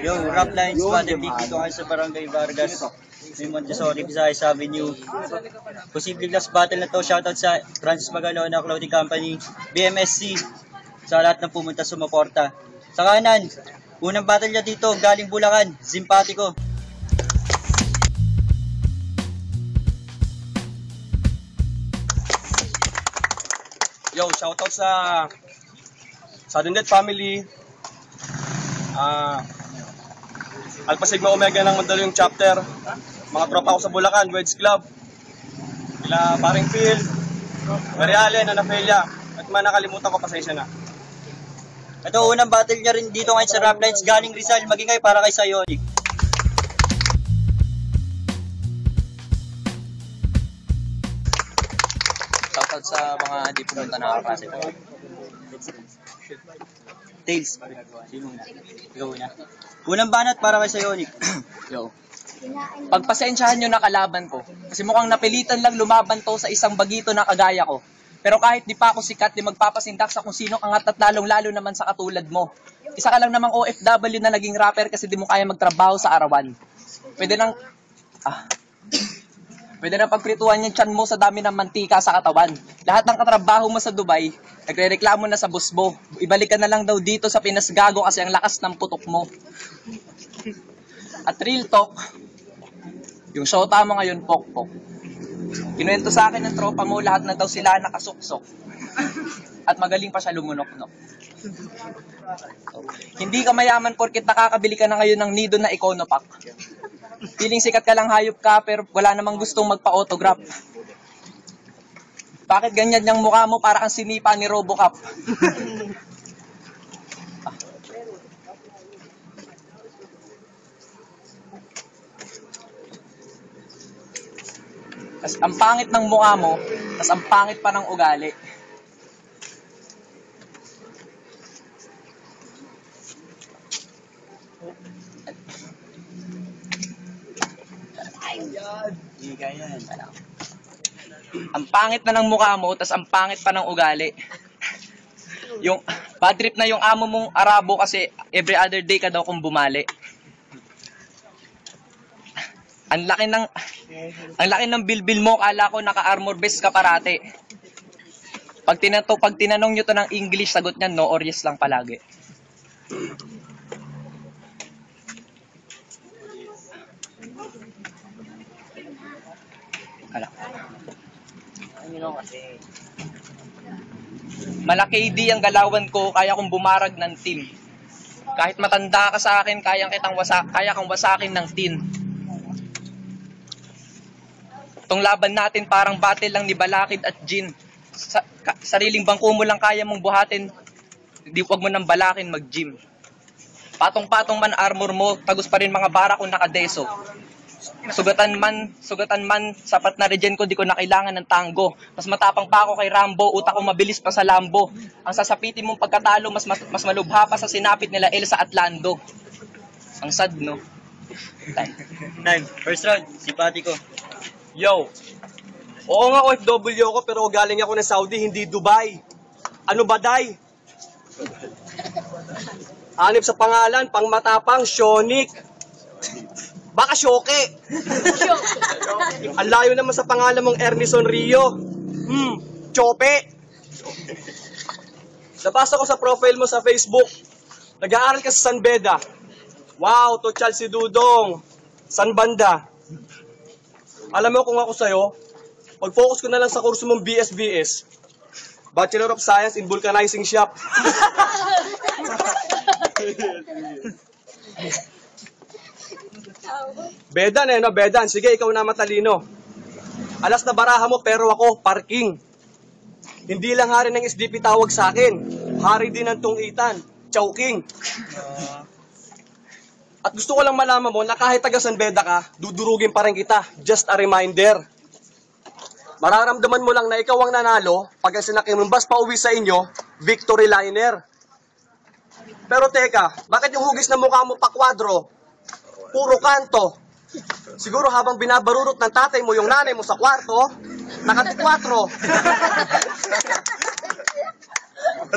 Yo, Rap Lines, Father Dick, dito kayo sa Barangay Vargas, may Montessori, Visayas Avenue. Posibleng last battle na to. Shoutout sa Francis Magalona Clothing Company, BMSC, sa lahat ng pumunta sumuporta. Sa kanan, unang battle niya dito, galing Bulacan, Simpatico. Yo, shoutout sa Dundet family. Alpha Sigma Omega ng Mandaluyong chapter. Mga tropa ko sa Bulacan, Wedge Club. Kila Paring Phil, Mary Allen, Anafelia. At man nakalimutan ko, pasensya na. Ito, unang battle niya rin dito ngayon sa Rap Lines, galing Rizal, maging kayo para kay Sayonic. Shoutout sa mga di pumunta na kaklase ko. Tails. Sino na? Ikaw na. Unang banat para kay Sayonic. Yo. Pagpasensyahan nyo na kalaban ko. Kasi mukhang napilitan lang lumaban to sa isang bagito na kagaya ko. Pero kahit di pa ako sikat, di magpapasindak sa kung sino angat at lalong-lalo naman sa katulad mo. Isa ka lang namang OFW na naging rapper kasi di mo kaya magtrabaho sa arawan. Pwede nang pagprituhan yung tiyan mo sa dami ng mantika sa katawan. Lahat ng katrabaho mo sa Dubai, nagre-reklamo na sa boss mo. Ibalik ka na lang daw dito sa Pinas gago kasi ang lakas ng putok mo. At real talk, yung showta mo ngayon, pokpok. Kinuwento sa akin ng tropa mo, lahat na daw sila nakasuksok. At magaling pa siya lumunok-nok. Hindi ka mayaman porkit nakakabili ka na ngayon ng nido na Econopack. Feeling sikat ka lang, hayop ka, pero wala namang gustong magpa-autograph. Bakit ganyan yung mukha mo para kang sinipa ni Robocop? Tas ang pangit ng mukha mo, tas ang pangit pa ng ugali. Ang pangit na ng mukha mo, tas ang pangit pa ng ugali. Yung bad trip na yung amo mong Arabo kasi every other day ka daw kung bumali. Ang laki ng bilbil mo, kala ko naka-armor vest ka parate. Pag tinanong nyo to ng English, sagot niyan no or yes lang palagi. Malaki di ang galawan ko, kaya kong bumarag ng team. Kahit matanda ka sa akin, kaya kang wasakin ng tin. Itong laban natin parang battle lang ni Balakid at Jin. Sariling bangko mo lang kaya mong buhatin, wag mo nang balakin mag-gym. Patong-patong man armor mo, tagos pa rin mga bara kung nakadeso. Sugatan man, sapat na regen ko, di ko na kailangan ng tango. Mas matapang pa ako kay Rambo, utak ko mabilis pa sa Lambo. Ang sasapitin mong pagkatalo, mas malubha pa sa sinapit nila Elsa at Lando. Ang sad, no? Time. First round, Simpatico. Yo. Oo nga, OFW ako, pero galing ako ng Saudi, hindi Dubai. Ano ba, day? Hanip sa pangalan, pang matapang, Shonic. Baka Shoke. Ang layo naman sa pangalan mong Ernison Rio. Chope. Nabasa ko sa profile mo sa Facebook. Nag-aaral ka sa San Beda. Wow, total si Dudong. San Banda. Alam mo kung ako sa'yo, pag-focus ko na lang sa kurso mong BSBS. Bachelor of Science in Vulcanizing Shop. Bedan no? Bedan. Sige, ikaw na matalino. Alas na baraha mo, pero ako, parking. Hindi lang hari ng SDP tawag sa akin. Hari din ng tungitan. Chowking. At gusto ko lang malaman mo na kahit taga San Beda ka, dudurugin pa rin kita. Just a reminder. Mararamdaman mo lang na ikaw ang nanalo pag sinakinumbas pa uwi sa inyo, victory liner. Pero teka, bakit yung hugis na mukha mo pa kwadro? Puro kanto. Siguro habang binabarurot ng tatay mo yung nanay mo sa kwarto, nakatikwatro.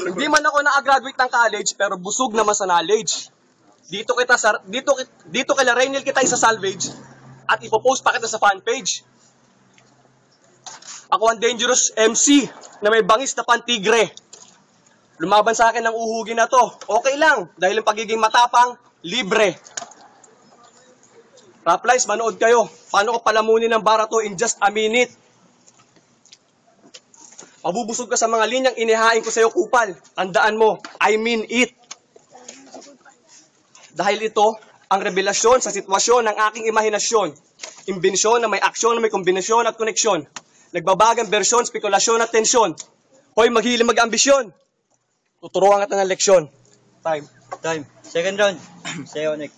Hindi man ako na-graduate ng college, pero busog naman sa knowledge. Dito kay Rainiel kita isa salvage at ipopost pa kita sa fan page. Ako ang dangerous MC na may bangis na pantigre. Lumaban sa akin ng uhugi na to. Okay lang, dahil ang pagiging matapang, libre. Raplies, manood kayo. Paano ko palamunin ng bara to in just a minute? Mabubusog ka sa mga linyang inihain ko sa'yo, kupal. Tandaan mo, I mean it. Dahil ito, ang revelasyon sa sitwasyon ng aking imahinasyon. Imbensyon na may aksyon na may kombinasyon at koneksyon. Nagbabagang bersyon, spekulasyon at tensyon. Hoy, maghiling mag-ambisyon. Tuturuan kita ng leksyon. Time. Second round. Sa'yo, Nick.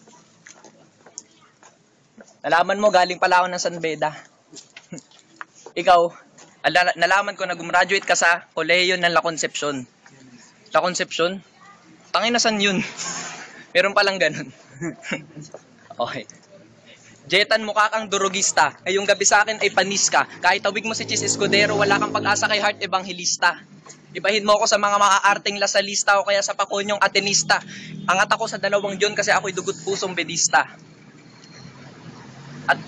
Nalaman mo, galing pala ako ng San Beda. Ikaw, nalaman ko na gumraduate ka sa kolehiyo ng La Concepcion. La Concepcion? Tangin na san yun? Meron palang ganun. Okay. Jetan, mukha kang durugista. Ngayong gabi sa akin ay panis ka. Kahit tawig mo si Chis Escudero, wala kang pag-asa kay Heart Evangelista. Ibahin mo ako sa mga maaarting lasalista o kaya sa pakonyong atenista. Angat ako sa 2 Diyon kasi ako'y dugot pusong bedista. At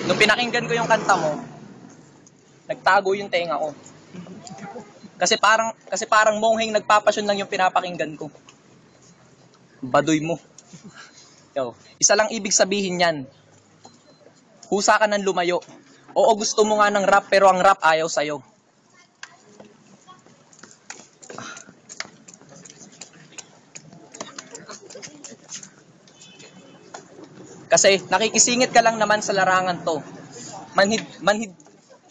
nung pinakinggan ko yung kanta mo, nagtago yung tenga ko. Kasi parang mongheng nagpapasyon lang yung pinapakinggan ko. Baduy mo. Yo, isa lang ibig sabihin yan. Husa ka ng lumayo. Oo, gusto mo nga ng rap pero ang rap ayaw sa'yo. Kasi nakikisingit ka lang naman sa larangan to.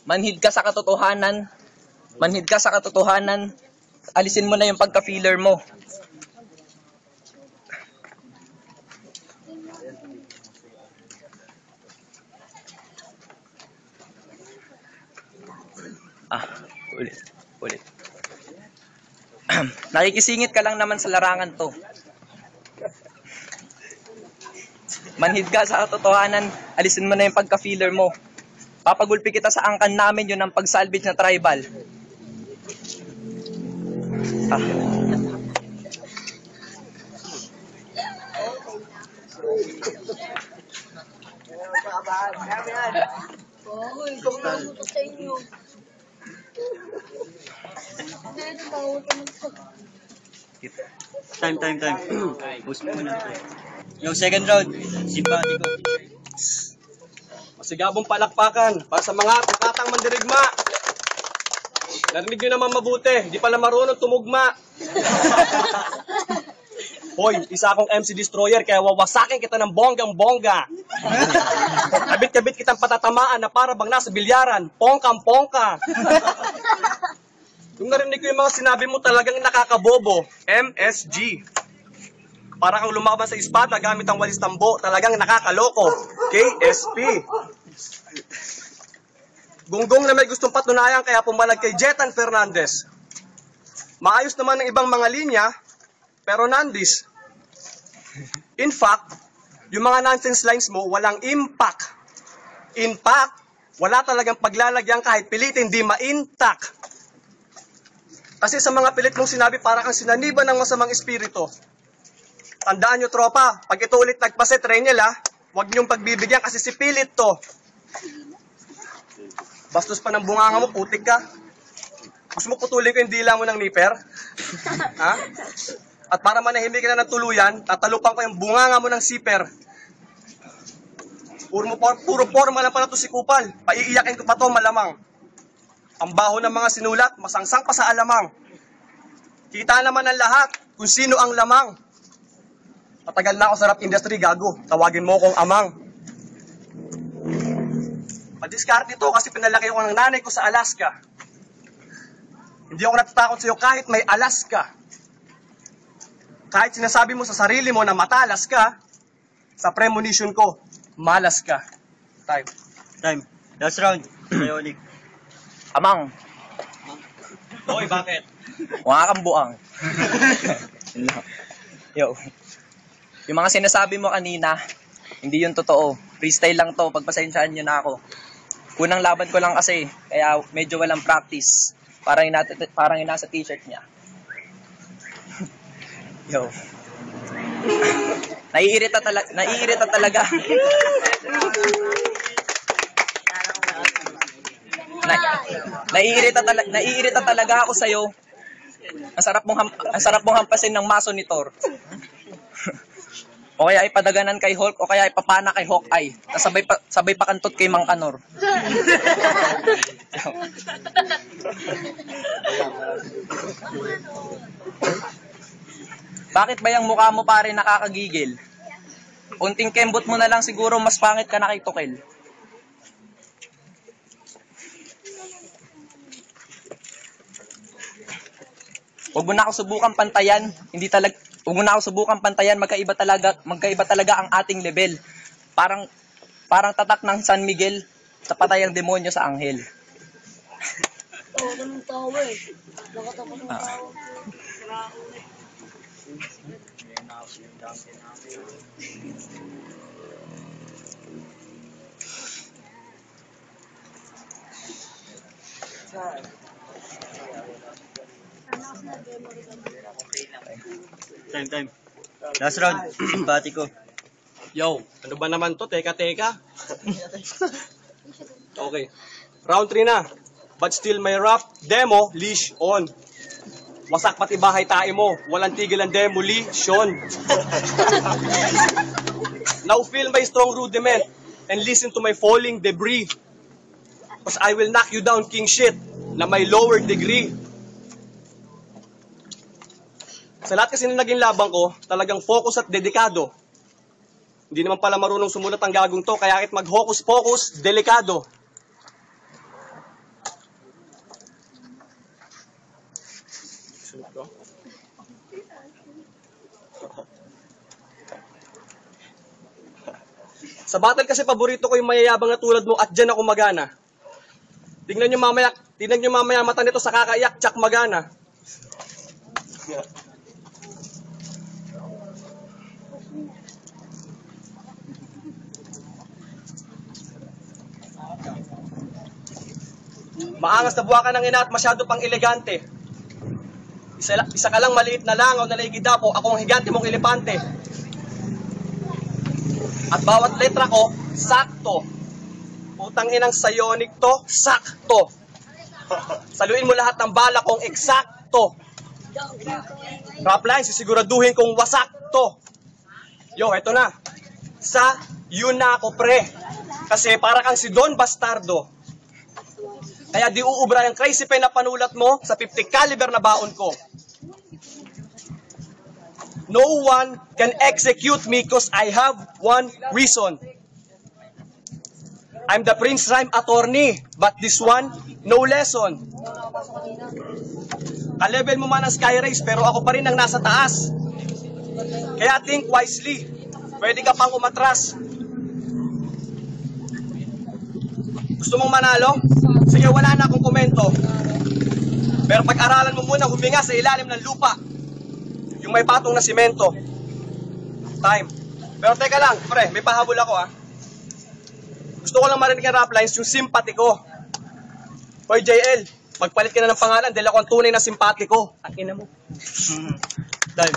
Manhid ka sa katotohanan. Manhid ka sa katotohanan. Alisin mo na yung pagka-feeler mo. Ulit. Nakikisingit ka lang naman sa larangan to. Manhid ka sa katotohanan, alisin mo na yung pagka-feeler mo. Papagulpi kita sa angkan namin, yun ang pag-salvage na tribal. Time. Post mo na. Yung second round, simpatiko. Masigabong palakpakan para sa mga tukatang mandirigma. Narinig nyo naman mabuti, di pala marunong tumugma. Hoy, isa akong MC Destroyer kaya wawasakin kita ng bonggang-bongga. Kabit-kabit kitang patatamaan na para bang nasa bilyaran, pongkang-pongka. Yung narinig ko yung mga sinabi mo talagang nakakabobo, MSG. Para kang lumaban sa espada gamit ang walis tambo, talagang nakakaloko, KSP. Gunggong na may gustong patunayan kaya pumalag kay Jetan Fernandez. Maayos naman ang ibang mga linya, pero nandis. In fact, yung mga nonsense lines mo, walang impact. In fact, wala talagang paglalagyan kahit pilitin, di ma-intact. Kasi sa mga pilit mong sinabi, para kang sinaniban ng masamang espiritu. Tandaan nyo, tropa, pag ito ulit nagpaset, Rainiel, huwag niyong pagbibigyan kasi si pilit to. Bastos pa ng bunganga mo, putik ka. Gusto mo putulin ko yung dila mo ng niper? Ha? At para manahimik ka na ng tuluyan, tatalupan ko yung bunganga mo ng siper. Puro forma lang pala to si Kupal. Paiiyakin ko pa to malamang. Ang baho ng mga sinulat, masangsang pa sa alamang. Kita naman ang lahat kung sino ang lamang. Matagal na ako sa rap industry, gago. Tawagin mo kong amang. Madiskarte ito kasi pinalaki ko ng nanay ko sa Alaska. Hindi ako natatakot sa'yo kahit may Alaska. Kahit sinasabi mo sa sarili mo na matalas ka, sa premonition ko, malas ka. Time. Last round. Sa'yo, Nick. Amang, Hoy, bakit? mukha kang buang. Yo. Yung mga sinasabi mo kanina, hindi yun totoo. Freestyle lang to, pagpasensyaan nyo na ako. Unang laban ko lang kasi, kaya medyo walang practice. Parang yung nasa t-shirt niya. Yo. Naiirita talaga. Naiirita talaga ako sa iyo. Ang sarap mong hampasin ng masonitor. O kaya ipadaganan kay Hulk o kaya ipapana kay Hawkeye. Sabay pa kantot kay Mang Kanor. Bakit ba yung mukha mo pare nakakagigil? Unting kembot mo na lang siguro mas pangit ka na kay Tukel. Huwag mo na ako subukan pantayan. Huwag mo na ako subukan pantayan. Magkaiba talaga ang ating level. Parang tatak ng San Miguel sa patayang demonyo sa anghel. Ganun tawa eh. Nakatapos ng tawa. Time. Last round, simpatiko. Yo, ano ba naman to? Teka. Okay. Round 3 na. But still may rap, demo, leash on. Wasak pati bahay tae mo. Walang tigil ang demolition. Now feel my strong rudiment and listen to my falling debris. Cause I will knock you down, king shit, na may lower degree. Sa lahat kasi na naging labang ko, talagang focus at dedikado. Hindi naman pala marunong sumulat ang gagong to, kaya kahit mag-hocus-pocus, delikado. Sa battle kasi paborito ko yung mayayabang na tulad mo at dyan ako magana. Tingnan nyo mamaya mata nito sa kakaiyak, tsak magana. Maangas na buwakan ng ina at masyado pang elegante. Isa ka lang maliit na langaw na naigidapo, akong higante mong elepante. At bawat letra ko, sakto. Utang inang sayonic to, sakto. Saluin mo lahat ng bala kong eksakto. Rap line, sisiguraduhin kong wasak to. Yo, eto na. Sa yun na ako pre. Kasi para kang si Don Bastardo. Kaya di uubra yung crazy pen na panulat mo sa 50 caliber na baon ko. No one can execute me cause I have one reason. I'm the Prince Rhyme attorney, but this one, no lesson. Ka-level mo man ang Sky Race, pero ako pa rin ang nasa taas. Kaya think wisely. Pwede ka pang umatras. Gusto mong manalo? Sige, wala na akong komento. Pero pag-aralan mo muna huminga sa ilalim ng lupa. Yung may patong na simento. Time. Pero teka lang, pre, may pahabol ako ha. Gusto ko lang marinig ang rap lines, yung sympathy ko. Hoy JL, magpalit ka na ng pangalan dahil ako ang tunay na simpati ko. Ang ina mo. Time.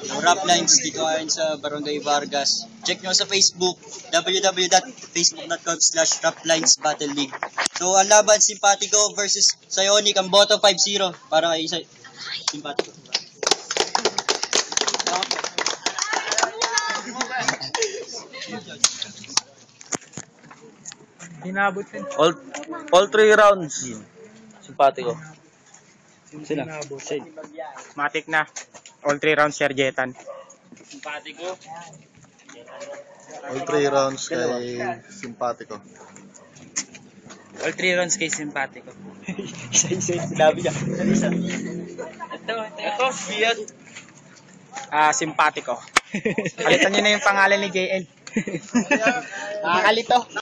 Ang rap lines dito ayon sa Barangay Vargas. Check nyo sa Facebook, www.facebook.com/raplinesbattleleague. So, ang laban, Simpatico versus Sayonic, ang boto 5-0 para kay Simpatico. All 3 rounds. Simpatiko. Sila. Matik na. All 3 rounds, Sir Jetan. All 3 rounds kay Simpatico. All 3 rounds kay Simpatico. Isa-isa yung sinabi niya. Ito, Biat. Simpatico. Kalitan niyo na yung pangalan ni JL. Nakakalito.